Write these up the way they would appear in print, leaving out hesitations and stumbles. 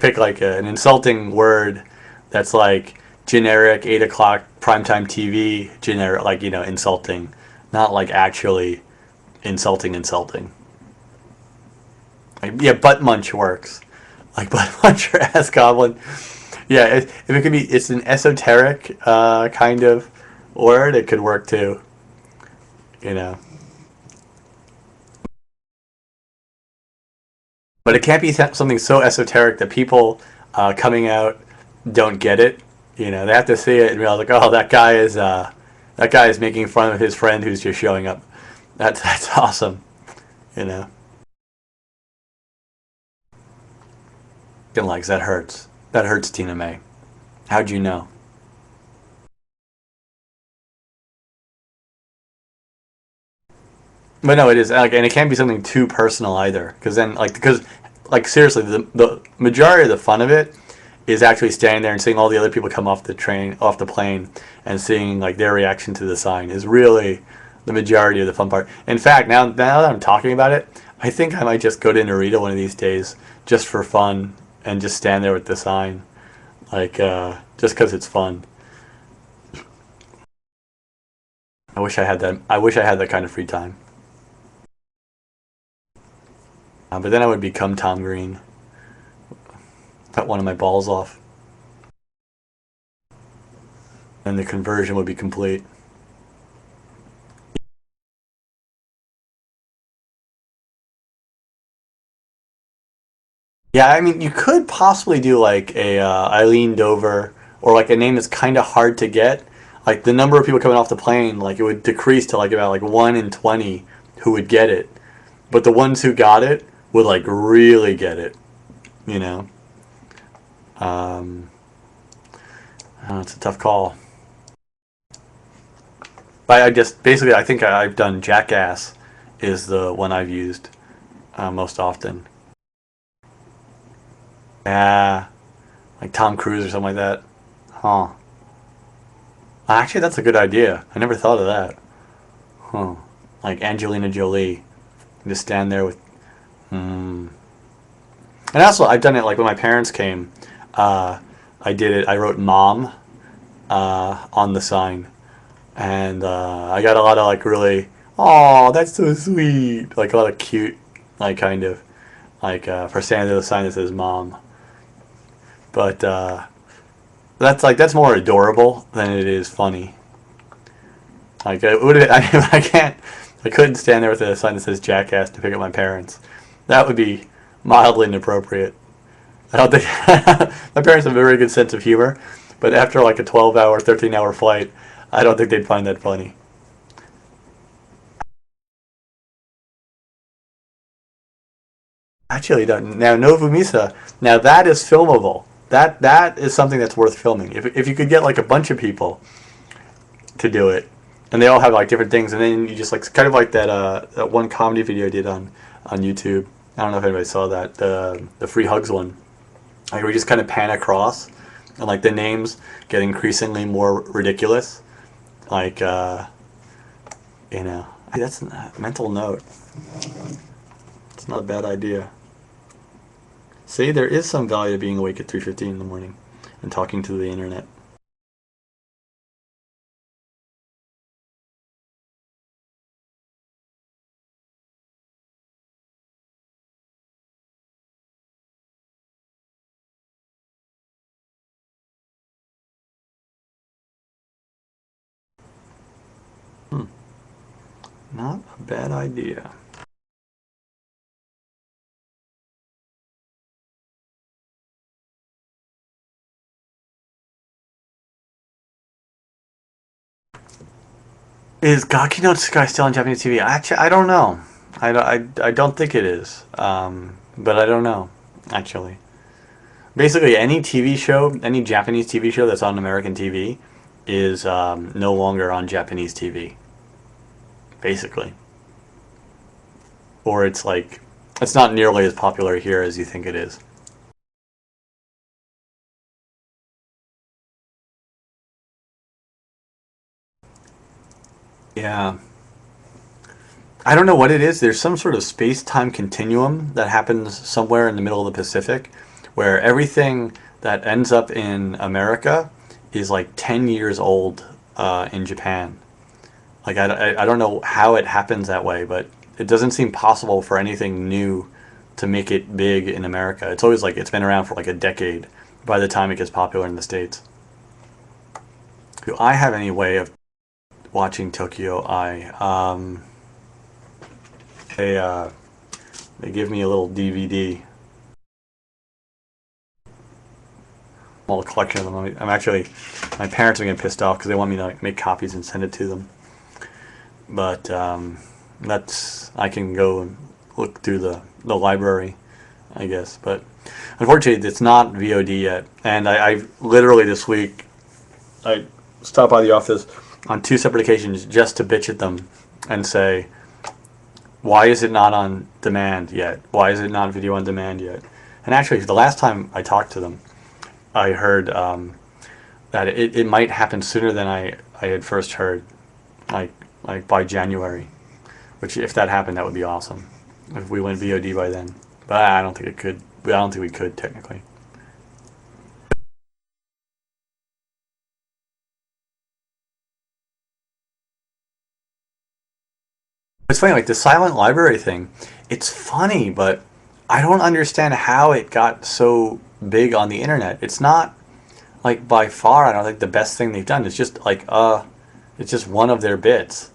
pick like an insulting word that's like generic 8 o'clock primetime TV generic, like, you know, insulting, not like actually insulting. Like, yeah, butt munch works. Like butt munch or ass goblin. Yeah, if it could be, it's an esoteric kind of word, it could work too. You know, but it can't be something so esoteric that people coming out don't get it. You know, they have to see it and realize like, oh, that guy is making fun of his friend who's just showing up. That's awesome. You know, getting likes, that hurts. That hurts, Tina May. How'd you know? But no, it is like, and it can't be something too personal either, because like seriously, the majority of the fun of it is actually standing there and seeing all the other people come off the train, off the plane, and seeing like their reaction to the sign is really the majority of the fun part. In fact, now that I'm talking about it, I think I might just go to Narita one of these days just for fun and just stand there with the sign, like just because it's fun. I wish I had that. I wish I had that kind of free time. But then I would become Tom Green. Cut one of my balls off, and the conversion would be complete. Yeah, I mean, you could possibly do like a Eileen Dover, or like a name that's kind of hard to get. Like the number of people coming off the plane, like it would decrease to like about like 1 in 20 who would get it, but the ones who got it would like really get it. You know, um, it's a tough call. But I just basically I think I've done Jackass is the one I've used most often. Yeah, like Tom Cruise or something like that. Huh. Actually, that's a good idea. I never thought of that. Huh. Like Angelina Jolie. Just stand there with. Hmm. And also, I've done it like when my parents came. Uh, I did it. I wrote "mom" on the sign, and I got a lot of like really, oh, that's so sweet. Like a lot of cute, like kind of like for standing to the sign that says "mom." But that's more adorable than it is funny. Like it would I couldn't stand there with a sign that says "Jackass" to pick up my parents. That would be mildly inappropriate. I don't think my parents have a very good sense of humor, but after like a 12-hour, 13-hour flight, I don't think they'd find that funny. Actually, now Novumisa, now that is filmable. That is something that's worth filming. If you could get like a bunch of people to do it, and they all have like different things, and then you just like kind of like that one comedy video I did on YouTube. I don't know if anybody saw that, the free hugs one. Like we just kind of pan across, and like the names get increasingly more ridiculous. Like you know, that's a mental note. It's not a bad idea. See, there is some value to being awake at 3:15 in the morning and talking to the internet. Hmm. Not a bad idea. Is Gaki no Tsukai still on Japanese TV? Actually, I don't know. I don't think it is. But I don't know, actually. Basically, any TV show, any Japanese TV show that's on American TV is no longer on Japanese TV, basically. Or it's like, it's not nearly as popular here as you think it is. Yeah. I don't know what it is. There's some sort of space time continuum that happens somewhere in the middle of the Pacific where everything that ends up in America is like 10 years old in Japan. Like I don't know how it happens that way, but it doesn't seem possible for anything new to make it big in America. It's always like it's been around for like a decade by the time it gets popular in the States. Do I have any way of watching Tokyo Eye? They give me a little DVD. All collection of them. I'm actually, my parents are getting pissed off because they want me to like make copies and send it to them. But I can go and look through the library, I guess. But unfortunately, it's not VOD yet. And I literally this week, I stopped by the office on 2 separate occasions just to bitch at them and say, why is it not on demand yet? Why is it not video on demand yet? And actually, the last time I talked to them, I heard that it might happen sooner than I had first heard, like by January. Which, if that happened, that would be awesome. If we went VOD by then, but I don't think it could. I don't think we could technically. It's funny, like the silent library thing. It's funny, but I don't understand how it got so big on the internet. It's not like by far, I don't think the best thing they've done. It's just like it's just one of their bits.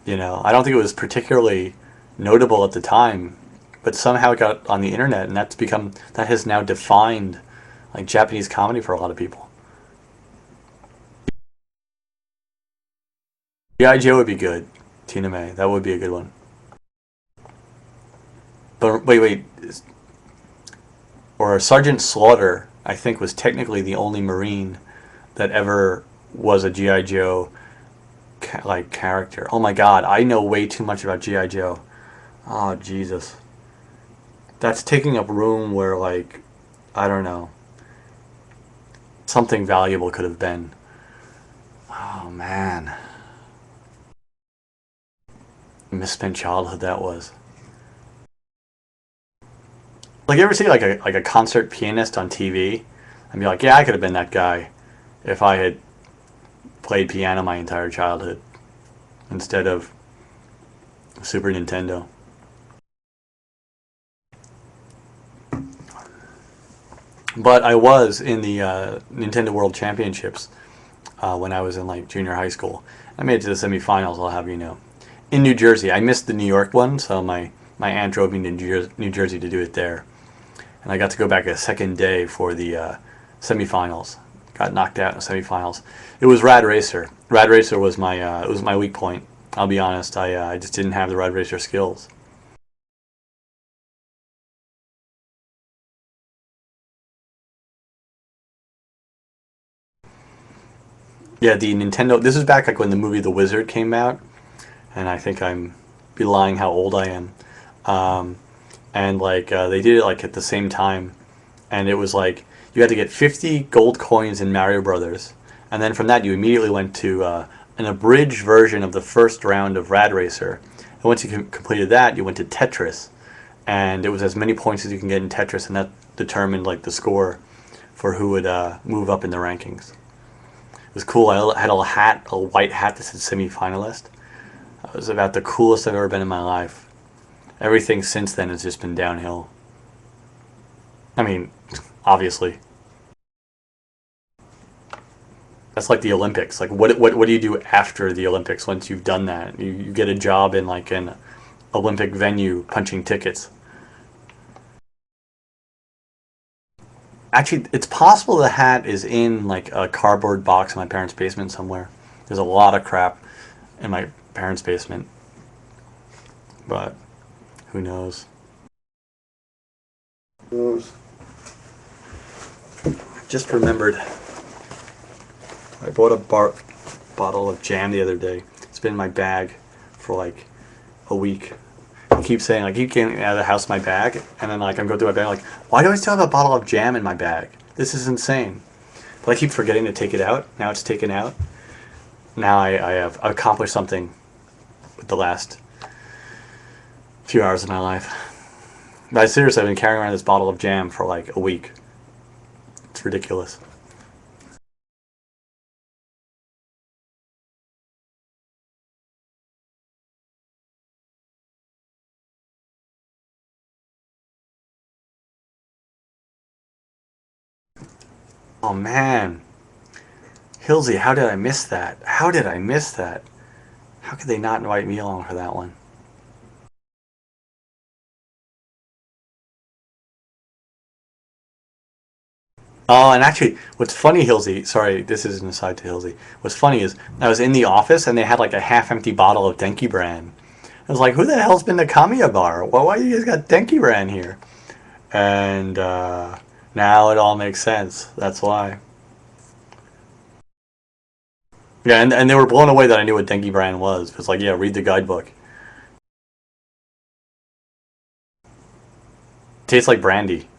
You know, I don't think it was particularly notable at the time, but somehow it got on the internet, and that has now defined like Japanese comedy for a lot of people. G.I. Joe would be good. Tina May, that would be a good one. But wait, or Sergeant Slaughter, I think, was technically the only Marine that ever was a G.I. Joe like character. Oh my God, I know way too much about G.I. Joe. Oh Jesus, that's taking up room where like I don't know, something valuable could have been. Oh man, misspent childhood that was. Like you ever see like a concert pianist on TV and be like, yeah, I could have been that guy if I had played piano my entire childhood instead of Super Nintendo. But I was in the Nintendo World Championships when I was in like junior high school. I made it to the semifinals, I'll have you know. In New Jersey. I missed the New York one, so my aunt drove me to New Jersey to do it there. And I got to go back a second day for the semifinals. Got knocked out in the semifinals. It was Rad Racer. Rad Racer was my weak point. I'll be honest. I just didn't have the Rad Racer skills. Yeah, the Nintendo. This is back like when the movie The Wizard came out, and I think I'm belying how old I am. Um, and like they did it like at the same time, and it was like you had to get 50 gold coins in Mario Brothers, and then from that you immediately went to an abridged version of the first round of Rad Racer. And once you completed that, you went to Tetris, and it was as many points as you can get in Tetris, and that determined like the score for who would move up in the rankings. It was cool. I had a white hat that said semi-finalist. It was about the coolest I've ever been in my life. Everything since then has just been downhill. I mean, obviously. That's like the Olympics. Like, what do you do after the Olympics once you've done that? You get a job in like an Olympic venue punching tickets. Actually, it's possible the hat is in like a cardboard box in my parents' basement somewhere. There's a lot of crap in my parents' basement, but who knows? Just remembered, I bought a bottle of jam the other day. It's been in my bag for like a week. I keep saying, like, keep getting out of the house my bag, and then like I'm going through my bag, like, why do I still have a bottle of jam in my bag? This is insane. But I keep forgetting to take it out. Now it's taken out. Now I have accomplished something with the last few hours of my life. But seriously, I've been carrying around this bottle of jam for like a week. It's ridiculous. Oh man, Hilsey, how did I miss that? How did I miss that? How could they not invite me along for that one? Oh, and actually, what's funny, Hilsey, sorry, this is an aside to Hilsey. What's funny is I was in the office and they had like a half empty bottle of Denki brand. I was like, who the hell's been to Kamiya Bar? Well, why you guys got Denki brand here? And now it all makes sense. That's why. Yeah, and they were blown away that I knew what Denki brand was. It's like, yeah, read the guidebook. It tastes like brandy.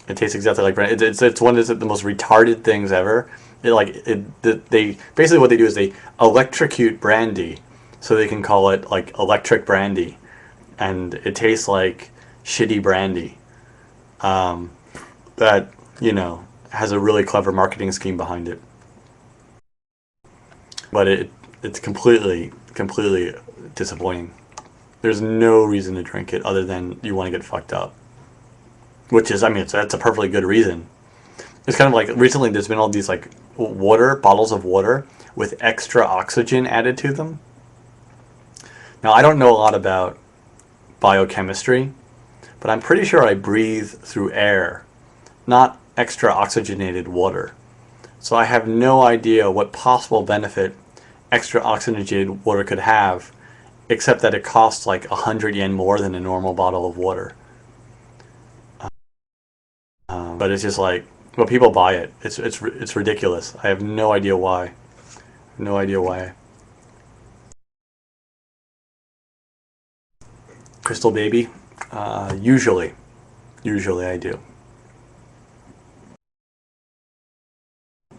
It tastes exactly like brandy. It's one of the most retarded things ever. They basically what they do is they electrocute brandy, so they can call it like electric brandy, and it tastes like shitty brandy. Um, that has a really clever marketing scheme behind it, but it's completely disappointing. There's no reason to drink it other than you want to get fucked up, which is, I mean, that's a perfectly good reason. It's kind of like recently there's been all these like water bottles of water with extra oxygen added to them. Now I don't know a lot about biochemistry, but I'm pretty sure I breathe through air, not extra oxygenated water. So I have no idea what possible benefit extra oxygenated water could have, except that it costs like 100 yen more than a normal bottle of water. But it's just like, well, people buy it. It's ridiculous. I have no idea why. No idea why. Crystal Baby, usually I do.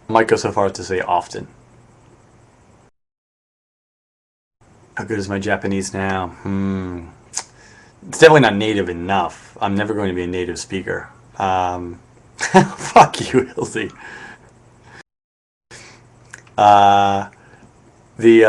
I might go so far as to say often. How good is my Japanese now? It's definitely not native enough. I'm never going to be a native speaker. Fuck you, Ilzy. Uh, the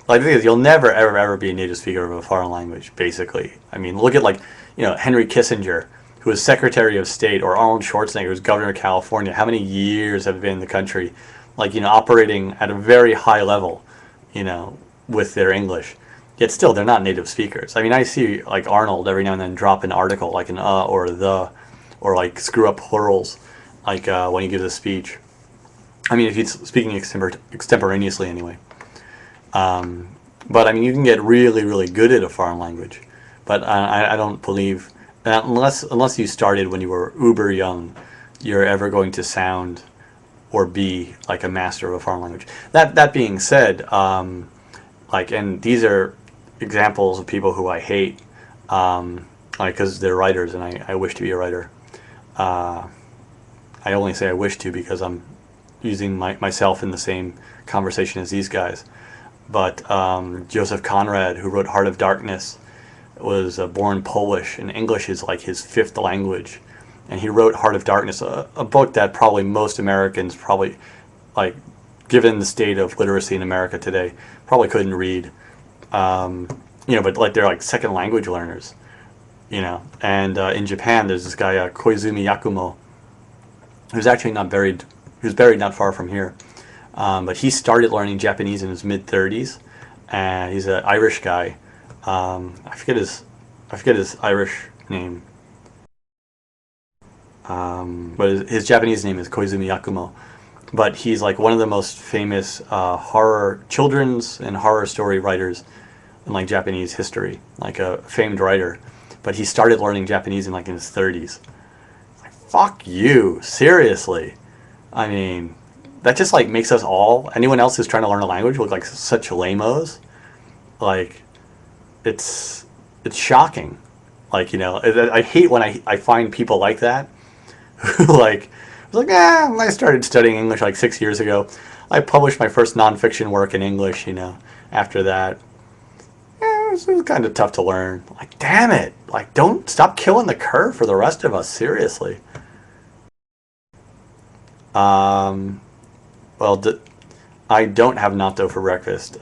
like the thing is, you'll never ever be a native speaker of a foreign language. Basically, I mean, look at like Henry Kissinger, who was Secretary of State, or Arnold Schwarzenegger, who's Governor of California. How many years have been in the country, like operating at a very high level, you know, with their English. Yet still, they're not native speakers. I mean, I see like Arnold every now and then drop an article like an or the, or like screw up plurals, like when he gives a speech. I mean, if he's speaking extemporaneously anyway. But I mean, you can get really good at a foreign language. But I don't believe unless you started when you were uber young, you're ever going to sound or be like a master of a foreign language. That being said, like, and these are examples of people who I hate, like because they're writers and I wish to be a writer. I only say I wish to because I'm using myself in the same conversation as these guys. But Joseph Conrad, who wrote Heart of Darkness, was born Polish, and English is like his fifth language. And he wrote Heart of Darkness, a book that probably most Americans probably, like, given the state of literacy in America today, probably couldn't read. But like they're like second language learners, And in Japan, there's this guy Koizumi Yakumo, who's actually not buried, who's buried not far from here. But he started learning Japanese in his mid-30s, and he's an Irish guy. I forget his Irish name, but his Japanese name is Koizumi Yakumo. But he's like one of the most famous horror children's and horror story writers in like Japanese history, like a famed writer. But he started learning Japanese in like in his 30s. Like, fuck you, seriously. I mean, that just like makes us all, anyone else who's trying to learn a language, look like such lamos. Like, it's shocking. Like, I hate when I find people like that who like was like, when I started studying English like 6 years ago, I published my first nonfiction work in English. After that, it was kind of tough to learn. Like, damn it! Like, don't stop killing the curve for the rest of us. Seriously. Um, well, I don't have natto for breakfast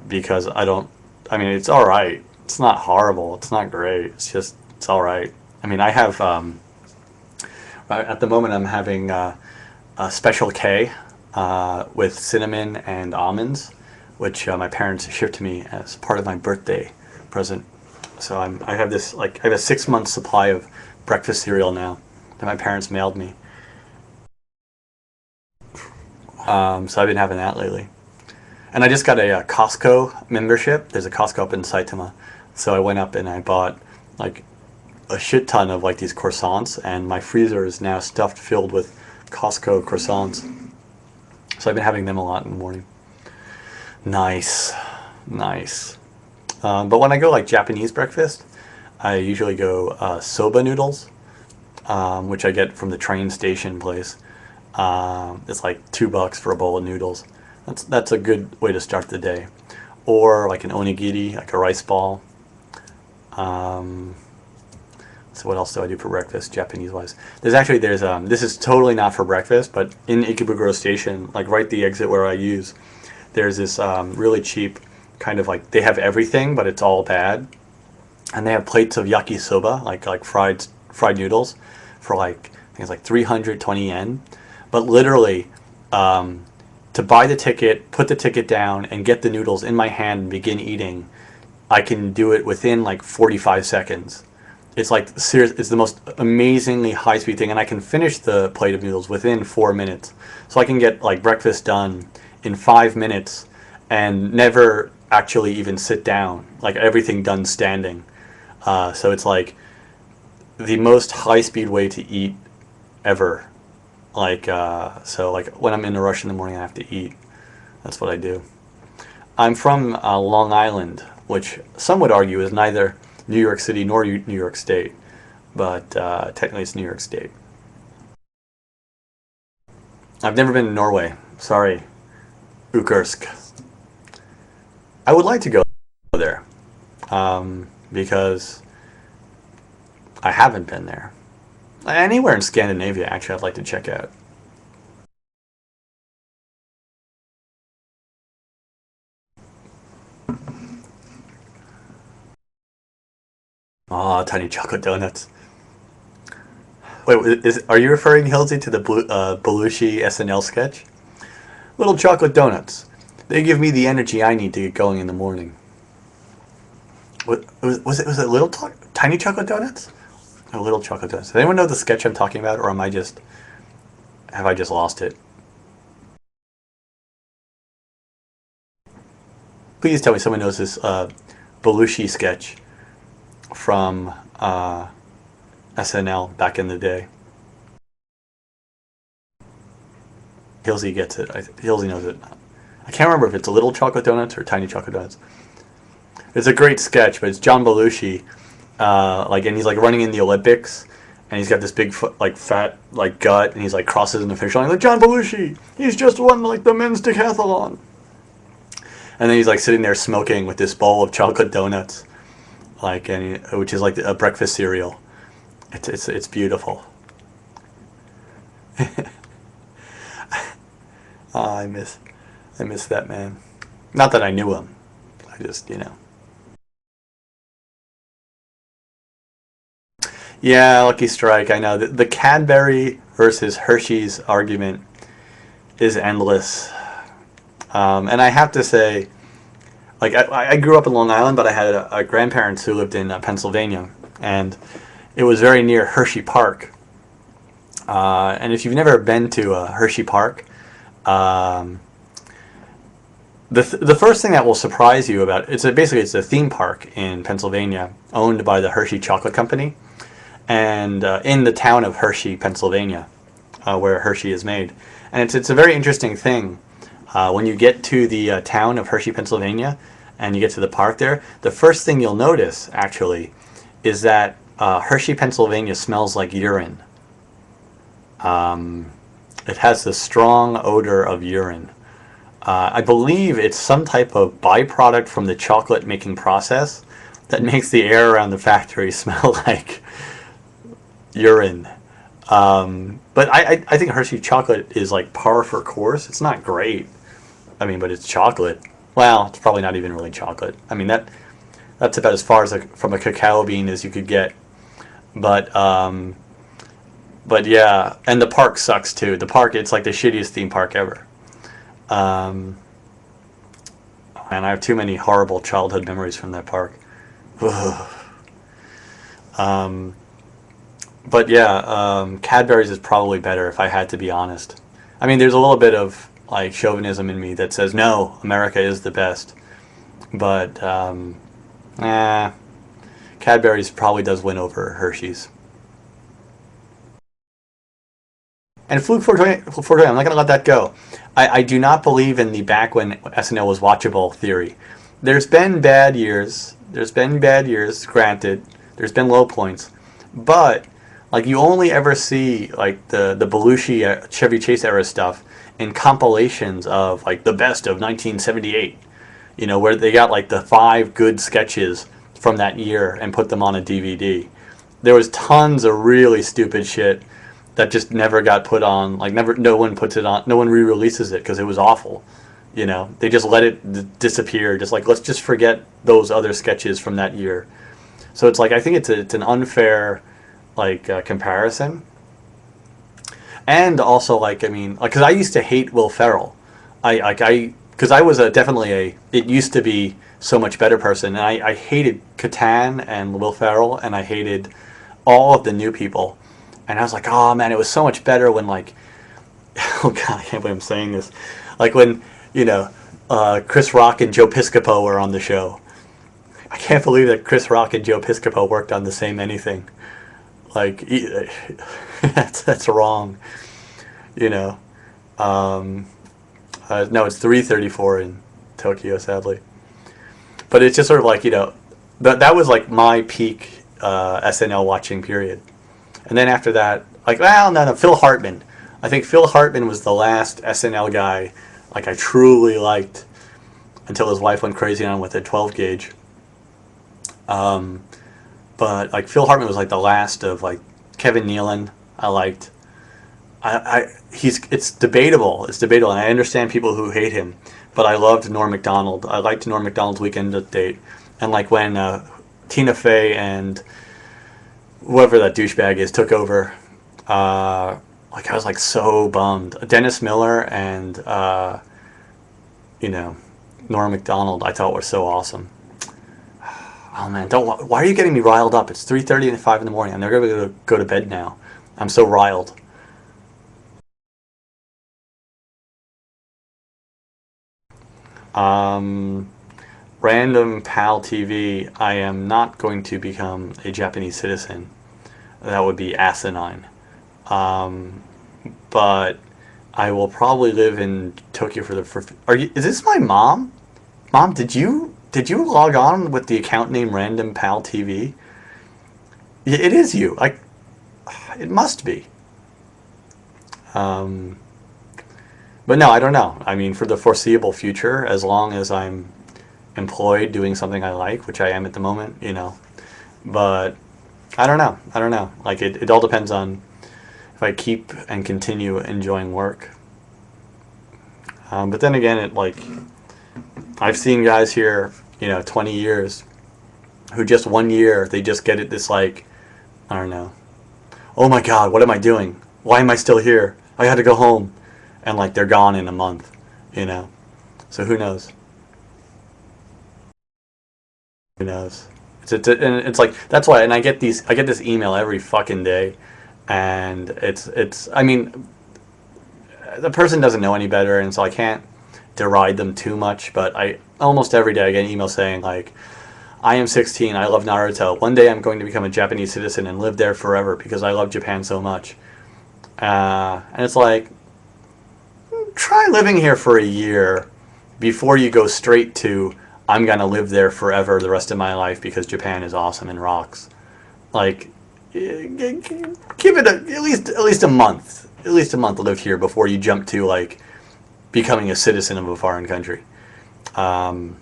because I don't. I mean, it's all right. It's not horrible. It's not great. It's all right. I mean, I have at the moment I'm having a Special K with cinnamon and almonds, which my parents shipped to me as part of my birthday present. So I have this, like, I have a 6 month supply of breakfast cereal now that my parents mailed me. So I've been having that lately. And I just got a Costco membership. There's a Costco up in Saitama. So I went up and I bought like a shit ton of like these croissants, and my freezer is now stuffed filled with Costco croissants. So I've been having them a lot in the morning. Nice, nice. But when I go like Japanese breakfast, I usually go soba noodles, which I get from the train station place. It's like $2 for a bowl of noodles. That's a good way to start the day. Or like an onigiri, like a rice ball. So what else do I do for breakfast, Japanese wise? There's this is totally not for breakfast, but in Ikebukuro Station, like right the exit where I use, there's this really cheap kind of like, they have everything, but it's all bad. And they have plates of yakisoba, like fried noodles, for like, I think it's like 320 yen. But literally, to buy the ticket, put the ticket down, and get the noodles in my hand and begin eating, I can do it within like 45 seconds. It's like serious. It's the most amazingly high speed thing, and I can finish the plate of noodles within 4 minutes. So I can get like breakfast done in 5 minutes and never actually even sit down. Like everything done standing. So it's like the most high speed way to eat ever. Like so like when I'm in a rush in the morning, I have to eat. That's what I do. I'm from Long Island, which some would argue is neither New York City nor New York State, but technically it's New York State. I've never been to Norway. Sorry, Ukursk. I would like to go there because I haven't been there. Anywhere in Scandinavia, actually, I'd like to check out. Ah, tiny chocolate donuts. Wait, are you referring, Hilsey, to the Belushi SNL sketch? Little chocolate donuts. They give me the energy I need to get going in the morning. Was it little tiny chocolate donuts? Oh, little chocolate donuts. Does anyone know the sketch I'm talking about, or have I just lost it? Please tell me someone knows this Belushi sketch from SNL back in the day. Hilsey gets it. Hilsey knows it. I can't remember if it's little chocolate donuts or tiny chocolate donuts. It's a great sketch, but it's John Belushi, and he's like running in the Olympics, and he's got this big like fat like gut, and he's like crosses in the finish line like John Belushi. He's just won like the men's decathlon, and then he's like sitting there smoking with this bowl of chocolate donuts, which is like a breakfast cereal. It's beautiful. Oh, I miss that man. Not that I knew him. I just, you know. Yeah, Lucky Strike. I know the Cadbury versus Hershey's argument is endless, and I have to say, like I grew up in Long Island, but I had grandparents who lived in Pennsylvania, and it was very near Hershey Park. And if you've never been to Hershey Park, um, the first thing that will surprise you about it's a theme park in Pennsylvania owned by the Hershey Chocolate Company, and in the town of Hershey, Pennsylvania, where Hershey is made. And it's a very interesting thing. When you get to the town of Hershey, Pennsylvania, and you get to the park there, the first thing you'll notice, actually, is that Hershey, Pennsylvania smells like urine. It has the strong odor of urine. I believe it's some type of byproduct from the chocolate making process that makes the air around the factory smell like urine. But I think Hershey chocolate is like par for course. It's not great. I mean, but it's chocolate. Well, it's probably not even really chocolate. I mean that's about as far as from a cacao bean as you could get. But but yeah, and the park sucks too. The park, it's like the shittiest theme park ever. Um, and I have too many horrible childhood memories from that park. um, but yeah, Cadbury's is probably better if I had to be honest. I mean, there's a little bit of like chauvinism in me that says no, America is the best. But Cadbury's probably does win over Hershey's. And Fluke 420, I'm not going to let that go. I do not believe in the back when SNL was watchable theory. There's been bad years. There's been bad years, granted. There's been low points. But, like, you only ever see, like, the Belushi, Chevy Chase era stuff in compilations of, like, the best of 1978. You know, where they got, like, the 5 good sketches from that year and put them on a DVD. There was tons of really stupid shit that just never got put on. Like never, no one puts it on. No one re-releases it because it was awful. You know, they just let it disappear. Just like let's just forget those other sketches from that year. So it's like I think it's an unfair like comparison. And also like I mean, like because I used to hate Will Ferrell. I because I was definitely a it used to be so much better person, and I hated Catan and Will Ferrell, and I hated all of the new people. And I was like, oh man, it was so much better when like, oh god, I can't believe I'm saying this. Like when, you know, Chris Rock and Joe Piscopo were on the show. I can't believe that Chris Rock and Joe Piscopo worked on the same anything. Like, that's wrong. You know. No, it's 3:34 in Tokyo, sadly. But it's just sort of like, you know, that was like my peak SNL watching period. And then after that, like, well, no, Phil Hartman. I think Phil Hartman was the last SNL guy, like, I truly liked until his wife went crazy on him with a 12 gauge. But, like, Phil Hartman was, like, the last of, like, Kevin Nealon, I liked. It's debatable. It's debatable, and I understand people who hate him. But I loved Norm Macdonald. I liked Norm Macdonald's Weekend Update. And, like, when Tina Fey and whoever that douchebag is took over, like I was like so bummed. Dennis Miller and you know, Norm Macdonald I thought were so awesome. Oh man, don't why are you getting me riled up? It's 3:30 and 5 in the morning. I'm never going to go to bed now. I'm so riled. Random Pal TV. I am not going to become a Japanese citizen. That would be asinine. Um, but I will probably live in Tokyo for the. Are you? Is this my mom? Mom, did you log on with the account name Random Pal TV? It is you. Like, it must be. Um, but no, I don't know. I mean, for the foreseeable future, as long as I'm employed doing something I like, which I am at the moment, you know. But I don't know. I don't know. Like it all depends on if I keep and continue enjoying work. But then again, it like I've seen guys here, you know, 20 years who just 1 year they just get it this like I don't know. Oh my God, what am I doing? Why am I still here? I had to go home, and like they're gone in a month, you know. So who knows? Who knows? And it's like that's why. And I get this email every fucking day, and it's. I mean, the person doesn't know any better, and so I can't deride them too much. But I almost every day I get an email saying like, I am 16. I love Naruto. One day I'm going to become a Japanese citizen and live there forever because I love Japan so much. And it's like, try living here for a year before you go straight to I'm gonna live there forever the rest of my life because Japan is awesome and rocks. Like, give it at least a month. At least a month to live here before you jump to like becoming a citizen of a foreign country. Um,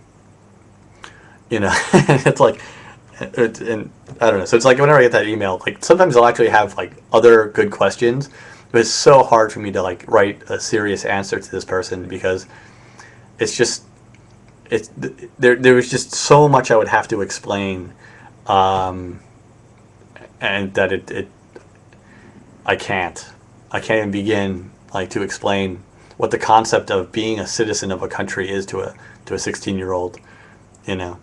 it's like, and I don't know. So it's like whenever I get that email, like sometimes I'll actually have like other good questions, but it's so hard for me to like write a serious answer to this person because it's just it's there was just so much I would have to explain, um, and that it I can't even begin like to explain what the concept of being a citizen of a country is to a 16-year-old, you know.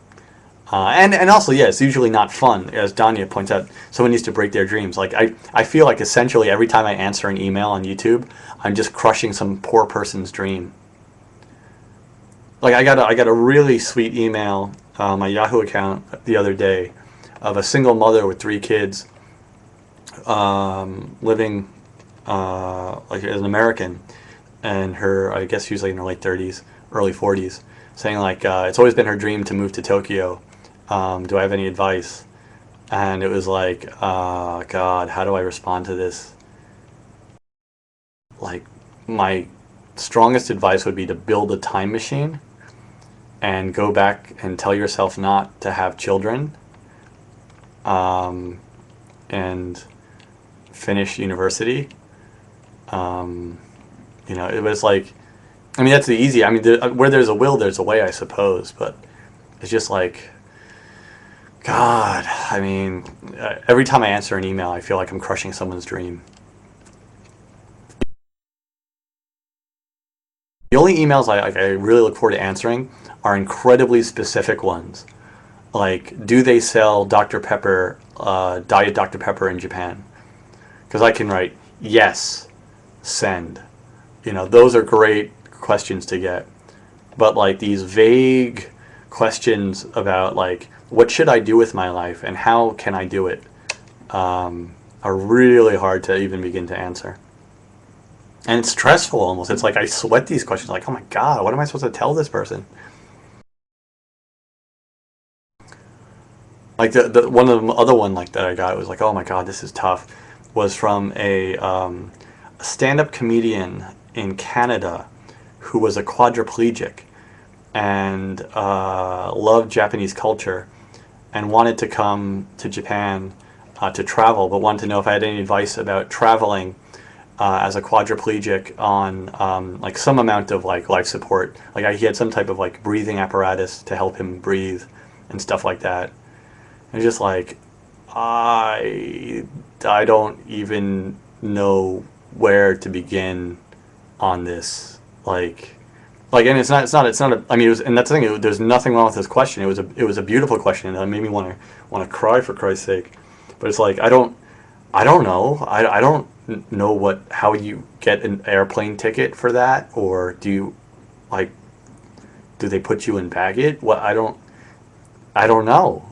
And also, yeah, it's usually not fun. As Danya points out, someone needs to break their dreams. Like, I feel like essentially every time I answer an email on YouTube, I'm just crushing some poor person's dream. Like, I got a really sweet email on my Yahoo account the other day of a single mother with 3 kids, living like as an American, and her, I guess she was like in her late 30s, early 40s, saying like it's always been her dream to move to Tokyo. Do I have any advice? And it was like, God, how do I respond to this? Like, my strongest advice would be to build a time machine and go back and tell yourself not to have children, um, and finish university. Um, it was like, I mean, that's the easy. I mean, where there's a will, there's a way, I suppose. But it's just like, God, I mean, every time I answer an email, I feel like I'm crushing someone's dream. The only emails I really look forward to answering are incredibly specific ones. Like, do they sell Dr. Pepper, Diet Dr. Pepper in Japan? Because I can write, yes, send. Those are great questions to get. But like these vague questions about like, what should I do with my life and how can I do it, are really hard to even begin to answer. And it's stressful almost. It's like I sweat these questions like, oh my God, what am I supposed to tell this person? Like the one of the other one like that I got was like, oh my God, this is tough, was from a stand-up comedian in Canada who was a quadriplegic and loved Japanese culture and wanted to come to Japan to travel, but wanted to know if I had any advice about traveling as a quadriplegic on like some amount of like life support. Like he had some type of like breathing apparatus to help him breathe and stuff like that. And just like I don't even know where to begin on this. And it's not a, I mean, it was, and that's the thing, there's nothing wrong with this question. It was a beautiful question, and it made me want to cry for Christ's sake. But it's like, I don't know. I don't know how you get an airplane ticket for that, or like, do they put you in baggage? I don't know,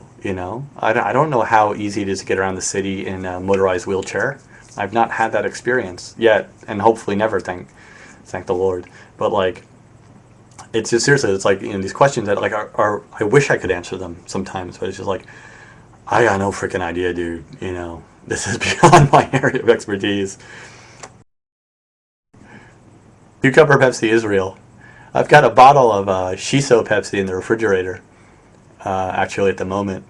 I don't know how easy it is to get around the city in a motorized wheelchair. I've not had that experience yet, and hopefully never, thank the Lord. But like, it's just seriously, it's like, these questions that like are I wish I could answer them sometimes, but it's just like, I got no freaking idea, dude. This is beyond my area of expertise. Cucumber Pepsi is real. I've got a bottle of Shiso Pepsi in the refrigerator, actually at the moment,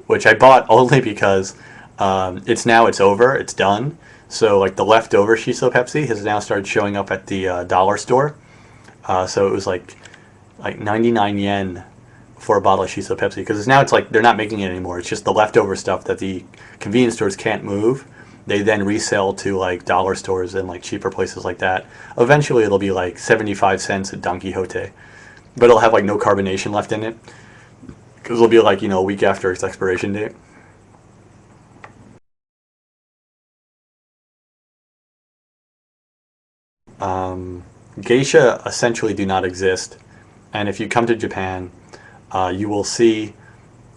which I bought only because it's over, it's done. So like the leftover Shiso Pepsi has now started showing up at the dollar store. So it was like 99 yen for a bottle of Shiso Pepsi, because now it's like they're not making it anymore. It's just the leftover stuff that the convenience stores can't move. They then resell to like dollar stores and like cheaper places like that. Eventually it'll be like 75 cents at Don Quixote, but it'll have like no carbonation left in it, because it'll be like, a week after its expiration date. Geisha essentially do not exist, and if you come to Japan, you will see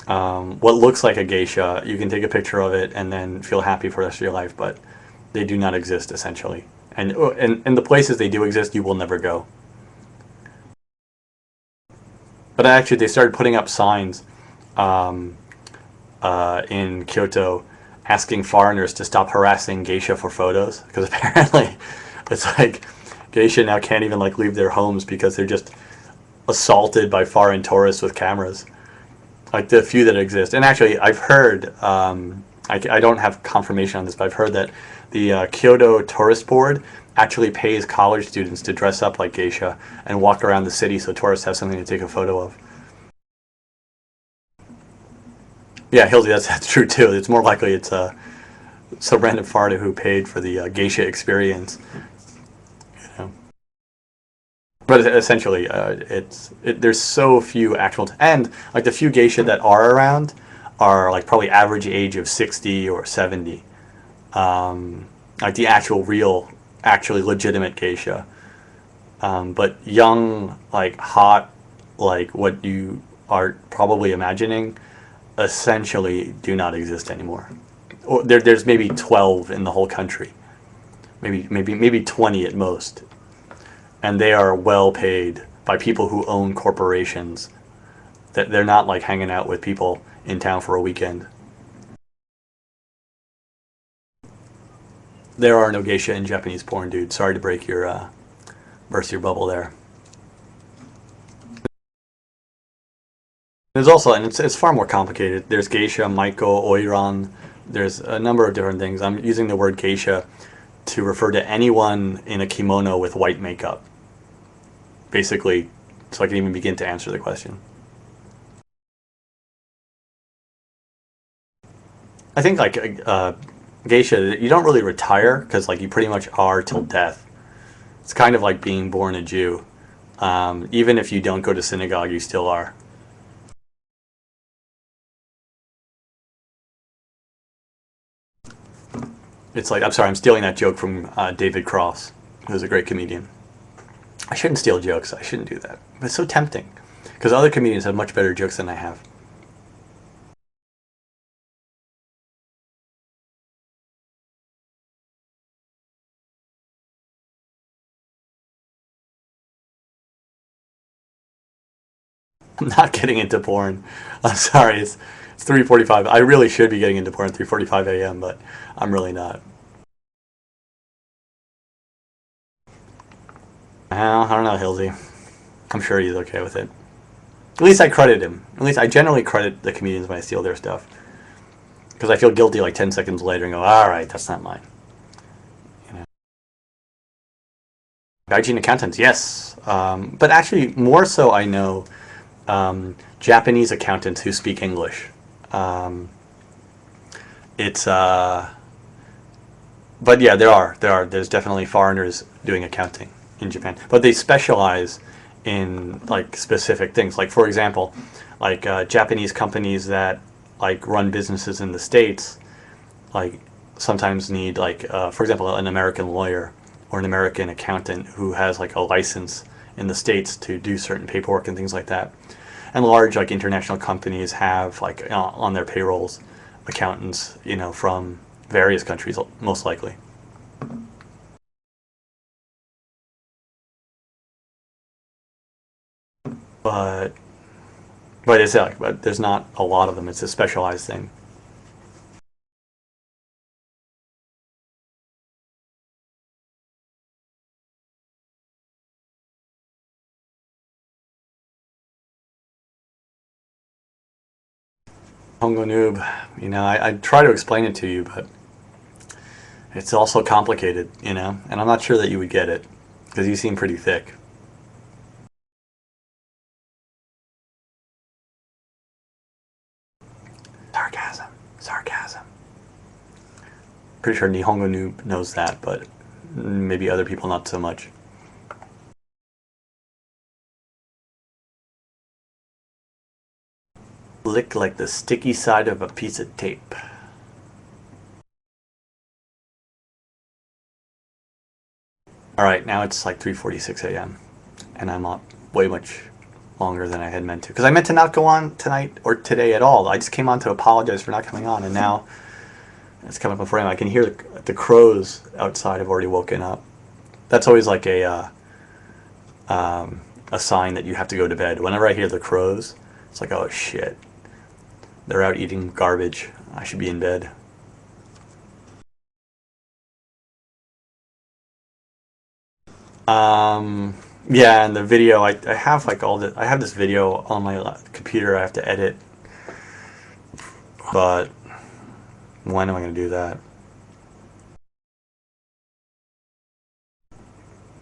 what looks like a geisha. You can take a picture of it and then feel happy for the rest of your life, but they do not exist essentially. And the places they do exist, you will never go. But actually, they started putting up signs um, in Kyoto asking foreigners to stop harassing geisha for photos, because apparently It's like geisha now can't even like leave their homes because they're just assaulted by foreign tourists with cameras. Like the few that exist. And actually, I've heard, I don't have confirmation on this, but I've heard that the Kyoto Tourist Board actually pays college students to dress up like geisha and walk around the city so tourists have something to take a photo of. Yeah, Hildy, that's true too. It's more likely it's some random foreigner who paid for the geisha experience. You know? But essentially, there's so few actual, and like the few geisha that are around are like probably average age of 60 or 70. Like the actual real, actually legitimate geisha. But young, like hot, like what you are probably imagining, essentially do not exist anymore. Or there's maybe 12 in the whole country, maybe 20 at most, and they are well paid by people who own corporations. That they're not like hanging out with people in town for a weekend. There are no geisha in Japanese porn, dude. Sorry to break your burst your bubble there. There's also, and it's far more complicated. There's geisha, maiko, oiran. There's a number of different things. I'm using the word geisha to refer to anyone in a kimono with white makeup, basically, so I can even begin to answer the question. I think like geisha, you don't really retire because like you pretty much are till death. It's kind of like being born a Jew. Even if you don't go to synagogue, you still are. It's like, I'm sorry, I'm stealing that joke from David Cross, who's a great comedian. I shouldn't steal jokes. I shouldn't do that. But it's so tempting because other comedians have much better jokes than I have. I'm not getting into porn. I'm sorry. It's 3:45. I really should be getting into porn at 3:45 a.m., but I'm really not. Well, I don't know, Hilsey. I'm sure he's okay with it. At least I credit him. At least I generally credit the comedians when I steal their stuff because I feel guilty like 10 seconds later and go, all right, that's not mine. You know? Gaijin accountants, yes. But actually, more so, I know Japanese accountants who speak English. Um, it's but yeah, there's definitely foreigners doing accounting in Japan, but they specialize in like specific things. Like for example, like Japanese companies that like run businesses in the states, like sometimes need like for example an American lawyer or an American accountant who has like a license in the states to do certain paperwork and things like that. And large like international companies have like on their payrolls accountants, from various countries, most likely. But it's like, but there's not a lot of them. It's a specialized thing. Hongo noob, I try to explain it to you, but it's also complicated, and I'm not sure that you would get it because you seem pretty thick. Sarcasm, sarcasm. Pretty sure Nihongo noob knows that, but maybe other people not so much. Lick like the sticky side of a piece of tape. All right, now it's like 3:46 a.m. and I'm up way much longer than I had meant to because I meant to not go on tonight or today at all. I just came on to apologize for not coming on, and now it's coming up before I can hear the crows outside have already woken up. That's always like a sign that you have to go to bed. Whenever I hear the crows, it's like, oh shit, they're out eating garbage. I should be in bed. Yeah, and the video, I have like I have this video on my computer I have to edit, but when am I going to do that?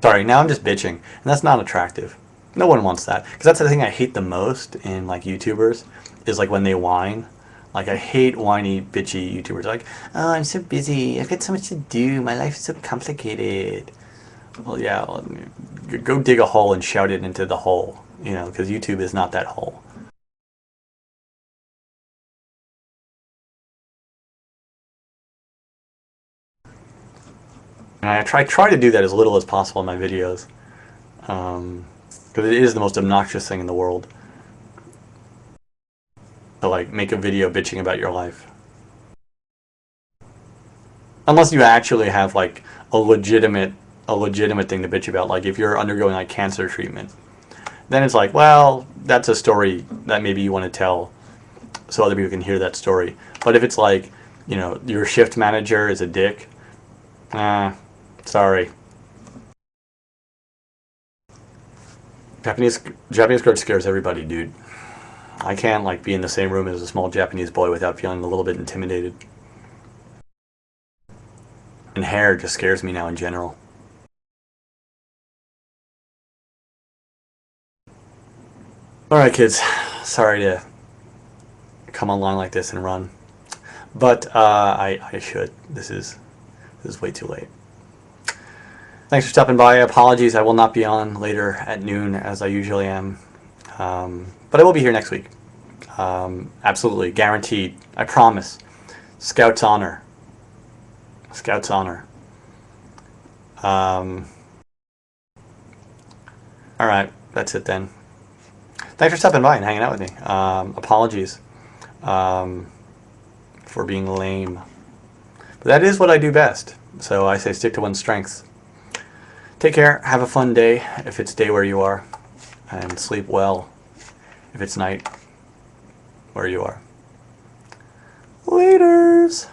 Sorry, now I'm just bitching, and that's not attractive. No one wants that, because that's the thing I hate the most in like YouTubers, is like when they whine. Like I hate whiny, bitchy YouTubers. Like, oh, I'm so busy. I've got so much to do. My life is so complicated. Well, yeah, well, go dig a hole and shout it into the hole. You know, because YouTube is not that hole. And I try to do that as little as possible in my videos, because it is the most obnoxious thing in the world to like make a video bitching about your life. Unless you actually have like a legitimate thing to bitch about. Like if you're undergoing like cancer treatment, then it's like, well, that's a story that maybe you want to tell so other people can hear that story. But if it's like, you know, your shift manager is a dick, sorry. Japanese Japanese girl scares everybody, dude. I can't like be in the same room as a small Japanese boy without feeling a little bit intimidated. And hair just scares me now in general. All right, kids. Sorry to come online like this and run, but I should. This is way too late. Thanks for stopping by. Apologies, I will not be on later at noon as I usually am, but I will be here next week. Absolutely, guaranteed. I promise. Scout's honor. Scout's honor. All right, that's it then. Thanks for stopping by and hanging out with me. Apologies for being lame. But that is what I do best. So I say stick to one's strengths. Take care. Have a fun day if it's day where you are. And sleep well if it's night where you are. Laters.